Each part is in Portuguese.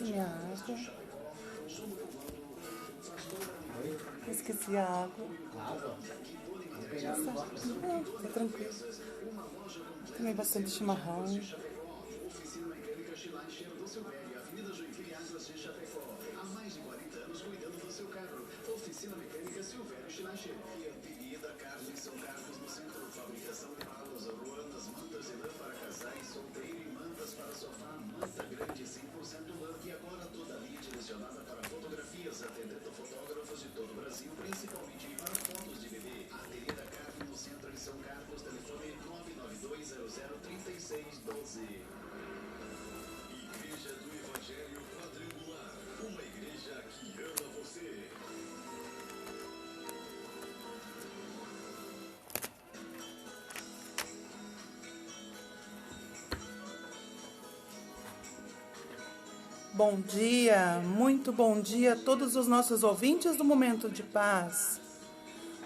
minha água. Esqueci a água. Água? Não, tá tranquilo. Tomei bastante chimarrão. Oficina Mecânica Silvério Schleicher. Avenida Carlos São Carlos no centro. Fabricação de malas, ruanas, mantas de lã para casais, solteiro e mantas para sofá. Manta grande 100% lã. E agora toda a linha direcionada para fotografias, atendendo fotógrafos de todo o Brasil, principalmente para fotos de bebê. Avenida Carlos no centro de São Carlos. Telefone 992003612. Igreja do Evangelho Quadrangular. Uma igreja que ama você. Bom dia, muito bom dia a todos os nossos ouvintes do Momento de Paz.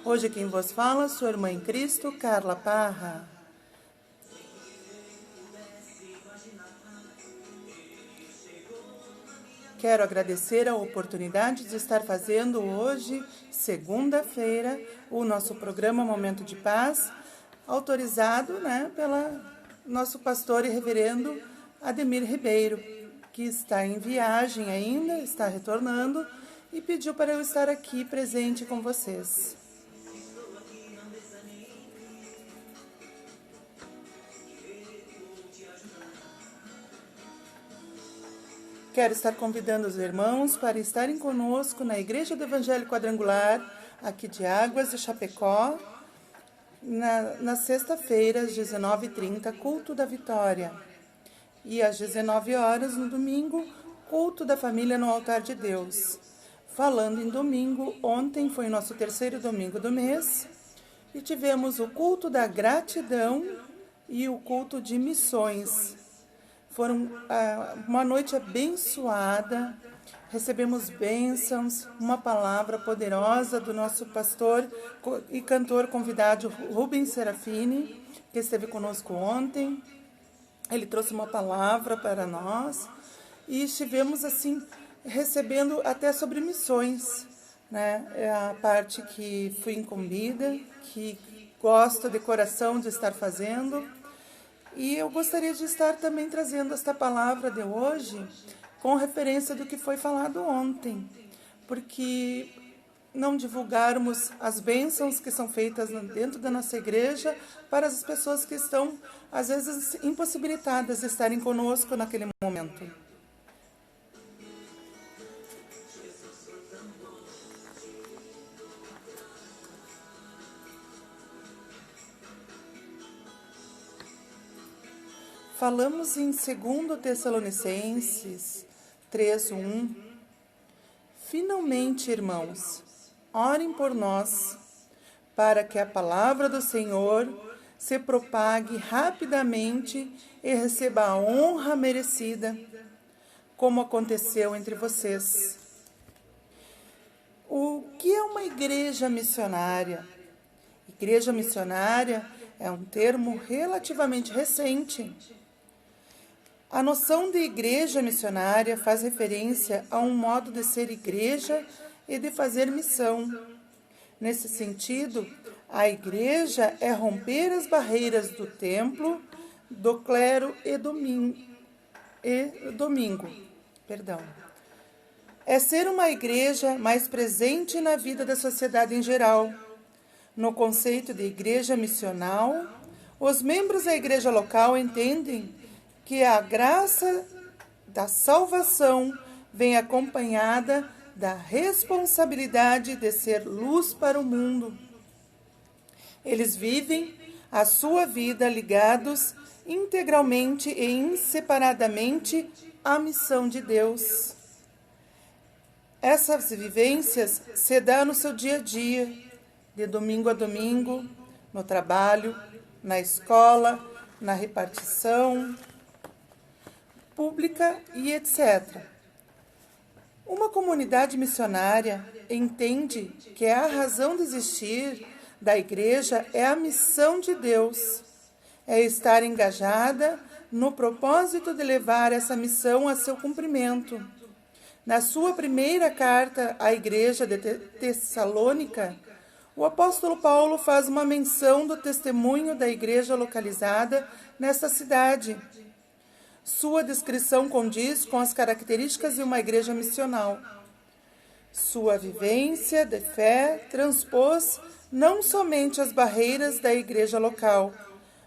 Hoje quem vos fala, sua irmã em Cristo, Carla Parra. Quero agradecer a oportunidade de estar fazendo hoje, segunda-feira, o nosso programa Momento de Paz, autorizado, pelo nosso pastor e reverendo Ademir Ribeiro, que está em viagem ainda, está retornando e pediu para eu estar aqui presente com vocês. Quero estar convidando os irmãos para estarem conosco na Igreja do Evangelho Quadrangular, aqui de Águas de Chapecó, na sexta-feira, às 19h30, culto da Vitória. E às 19 horas, no domingo, culto da família no altar de Deus. Falando em domingo, ontem foi o nosso terceiro domingo do mês e tivemos o culto da gratidão e o culto de missões. Foram uma noite abençoada, recebemos bênçãos, uma palavra poderosa do nosso pastor e cantor convidado Rubens Serafini, que esteve conosco ontem. Ele trouxe uma palavra para nós e estivemos assim recebendo até sobre missões, É a parte que fui incumbida, que gosto de coração de estar fazendo. E eu gostaria de estar também trazendo esta palavra de hoje com referência do que foi falado ontem, porque não divulgarmos as bênçãos que são feitas dentro da nossa igreja para as pessoas que estão, às vezes, impossibilitadas de estarem conosco naquele momento. Falamos em 2 Tessalonicenses 3:1. Finalmente, irmãos, orem por nós, para que a palavra do Senhor se propague rapidamente e receba a honra merecida, como aconteceu entre vocês. O que é uma igreja missionária? Igreja missionária é um termo relativamente recente. A noção de igreja missionária faz referência a um modo de ser igreja e de fazer missão. Nesse sentido, a igreja é romper as barreiras do templo, do clero e domingo. É ser uma igreja mais presente na vida da sociedade em geral. No conceito de igreja missional, os membros da igreja local entendem que a graça da salvação vem acompanhada da responsabilidade de ser luz para o mundo. Eles vivem a sua vida ligados integralmente e inseparadamente à missão de Deus. Essas vivências se dão no seu dia a dia, de domingo a domingo, no trabalho, na escola, na repartição pública e etc. Uma comunidade missionária entende que a razão de existir da igreja é a missão de Deus, é estar engajada no propósito de levar essa missão a seu cumprimento. Na sua primeira carta à igreja de Tessalônica, o apóstolo Paulo faz uma menção do testemunho da igreja localizada nesta cidade. Sua descrição condiz com as características de uma igreja missional. Sua vivência de fé transpôs não somente as barreiras da igreja local,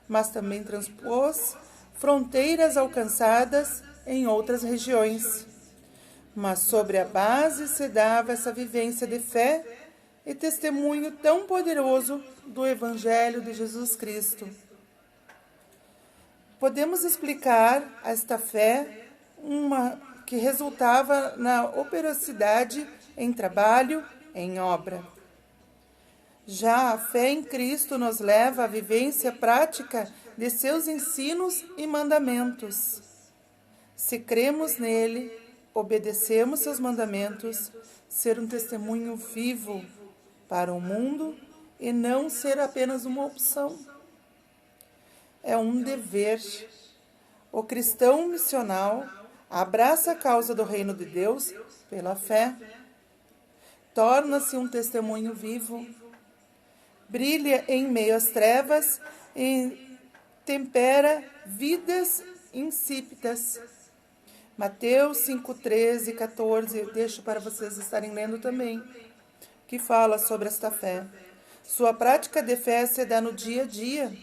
mas também transpôs fronteiras alcançadas em outras regiões. Mas sobre a base se dava essa vivência de fé e testemunho tão poderoso do Evangelho de Jesus Cristo. Podemos explicar esta fé que resultava na operosidade em trabalho, em obra. Já a fé em Cristo nos leva à vivência prática de seus ensinos e mandamentos. Se cremos nele, obedecemos seus mandamentos, ser um testemunho vivo para o mundo e não ser apenas uma opção. É um dever. O cristão missional abraça a causa do reino de Deus pela fé. Torna-se um testemunho vivo. Brilha em meio às trevas e tempera vidas insípidas. Mateus 5, 13 e 14, eu deixo para vocês estarem lendo também, que fala sobre esta fé. Sua prática de fé se dá no dia a dia,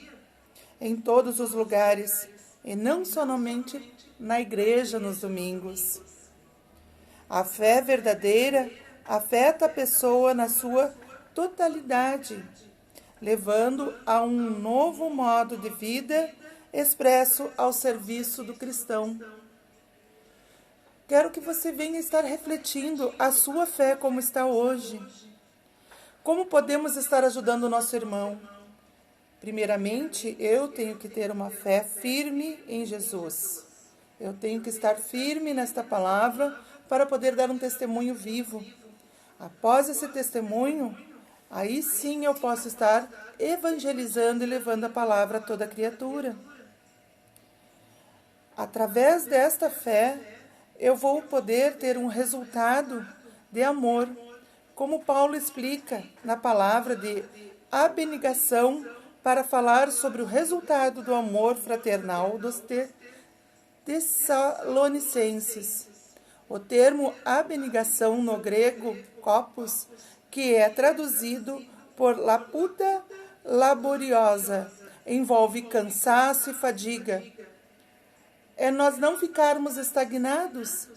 em todos os lugares, e não somente na igreja nos domingos. A fé verdadeira afeta a pessoa na sua totalidade, levando a um novo modo de vida expresso ao serviço do cristão. Quero que você venha estar refletindo a sua fé como está hoje. Como podemos estar ajudando o nosso irmão? Primeiramente, eu tenho que ter uma fé firme em Jesus. Eu tenho que estar firme nesta palavra para poder dar um testemunho vivo. Após esse testemunho, aí sim eu posso estar evangelizando e levando a palavra a toda criatura. Através desta fé, eu vou poder ter um resultado de amor, como Paulo explica na palavra de abnegação, para falar sobre o resultado do amor fraternal dos tessalonicenses. O termo abnegação no grego, kopos, que é traduzido por laputa laboriosa, envolve cansaço e fadiga. É nós não ficarmos estagnados,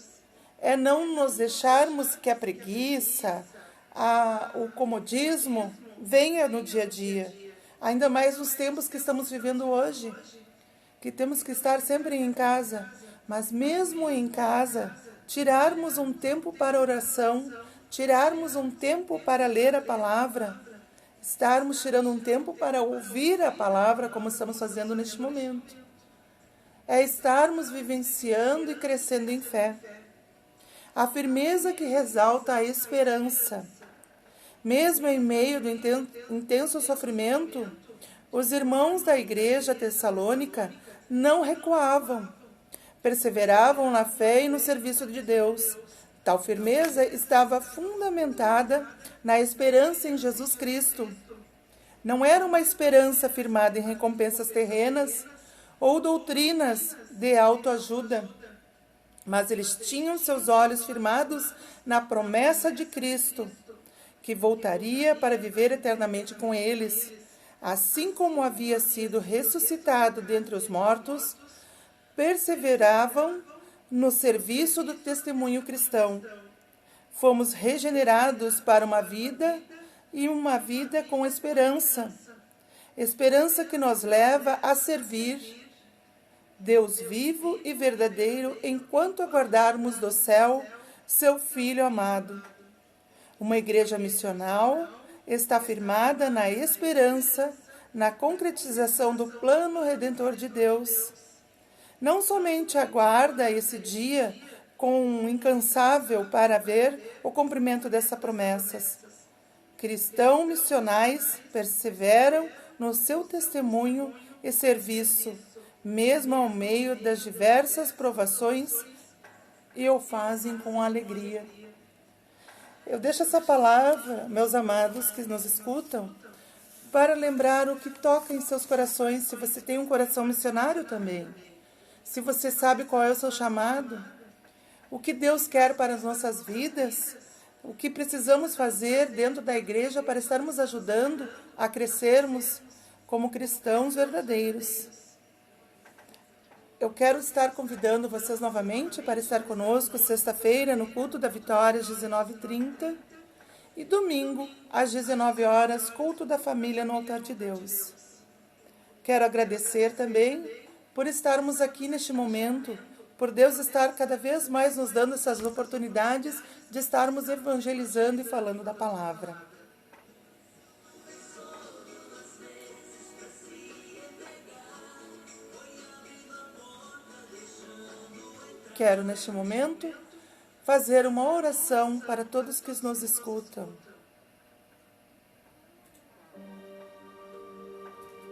é não nos deixarmos que a preguiça, o comodismo venha no dia a dia. Ainda mais nos tempos que estamos vivendo hoje, que temos que estar sempre em casa. Mas mesmo em casa, tirarmos um tempo para oração, tirarmos um tempo para ler a palavra, estarmos tirando um tempo para ouvir a palavra, como estamos fazendo neste momento. É estarmos vivenciando e crescendo em fé. A firmeza que ressalta a esperança. Mesmo em meio do intenso sofrimento, os irmãos da igreja tessalônica não recuavam, perseveravam na fé e no serviço de Deus. Tal firmeza estava fundamentada na esperança em Jesus Cristo. Não era uma esperança firmada em recompensas terrenas ou doutrinas de autoajuda, mas eles tinham seus olhos firmados na promessa de Cristo, que voltaria para viver eternamente com eles. Assim como havia sido ressuscitado dentre os mortos, perseveravam no serviço do testemunho cristão. Fomos regenerados para uma vida e uma vida com esperança. Esperança que nos leva a servir Deus vivo e verdadeiro enquanto aguardarmos do céu seu Filho amado. Uma igreja missional está firmada na esperança, na concretização do plano redentor de Deus. Não somente aguarda esse dia com incansável para ver o cumprimento dessas promessas. Cristãos missionais perseveram no seu testemunho e serviço, mesmo ao meio das diversas provações e o fazem com alegria. Eu deixo essa palavra, meus amados que nos escutam, para lembrar o que toca em seus corações, se você tem um coração missionário também. Se você sabe qual é o seu chamado, o que Deus quer para as nossas vidas, o que precisamos fazer dentro da igreja para estarmos ajudando a crescermos como cristãos verdadeiros. Eu quero estar convidando vocês novamente para estar conosco sexta-feira no culto da Vitória às 19h30 e domingo às 19 horas, culto da família no altar de Deus. Quero agradecer também por estarmos aqui neste momento, por Deus estar cada vez mais nos dando essas oportunidades de estarmos evangelizando e falando da palavra. Quero, neste momento, fazer uma oração para todos que nos escutam.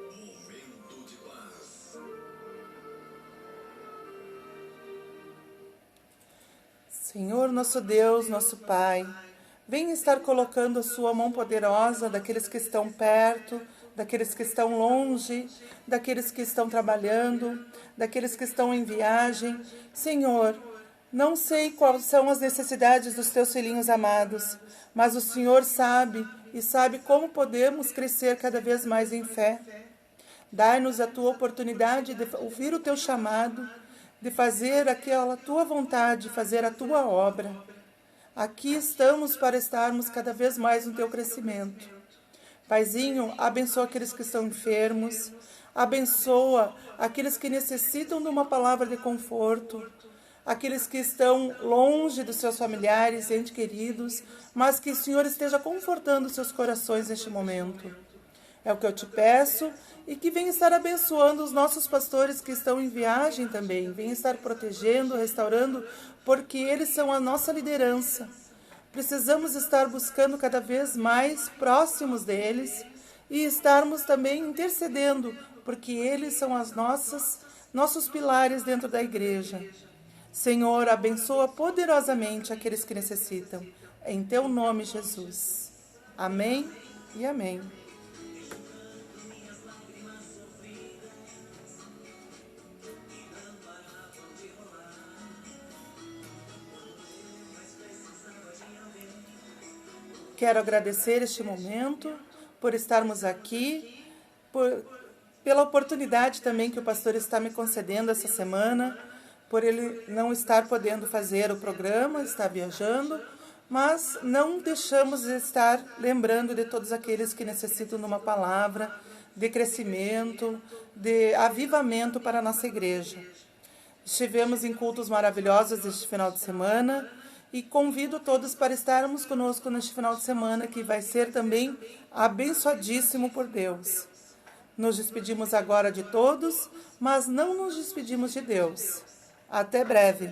Momento de paz. Senhor, nosso Deus, nosso Pai, venha estar colocando a sua mão poderosa daqueles que estão perto, daqueles que estão longe, daqueles que estão trabalhando, daqueles que estão em viagem. Senhor, não sei quais são as necessidades dos teus filhinhos amados, mas o Senhor sabe e sabe como podemos crescer cada vez mais em fé. Dai-nos a tua oportunidade de ouvir o teu chamado, de fazer aquela tua vontade, fazer a tua obra. Aqui estamos para estarmos cada vez mais no teu crescimento. Paizinho, abençoa aqueles que estão enfermos, abençoa aqueles que necessitam de uma palavra de conforto, aqueles que estão longe dos seus familiares, entes queridos, mas que o Senhor esteja confortando seus corações neste momento. É o que eu te peço e que venha estar abençoando os nossos pastores que estão em viagem também, venha estar protegendo, restaurando, porque eles são a nossa liderança. Precisamos estar buscando cada vez mais próximos deles e estarmos também intercedendo, porque eles são nossos pilares dentro da igreja. Senhor, abençoa poderosamente aqueles que necessitam. Em teu nome, Jesus. Amém e amém. Quero agradecer este momento, por estarmos aqui, pela oportunidade também que o pastor está me concedendo essa semana, por ele não estar podendo fazer o programa, está viajando, mas não deixamos de estar lembrando de todos aqueles que necessitam de uma palavra de crescimento, de avivamento para a nossa igreja. Estivemos em cultos maravilhosos este final de semana, e convido todos para estarmos conosco neste final de semana, que vai ser também abençoadíssimo por Deus. Nos despedimos agora de todos, mas não nos despedimos de Deus. Até breve.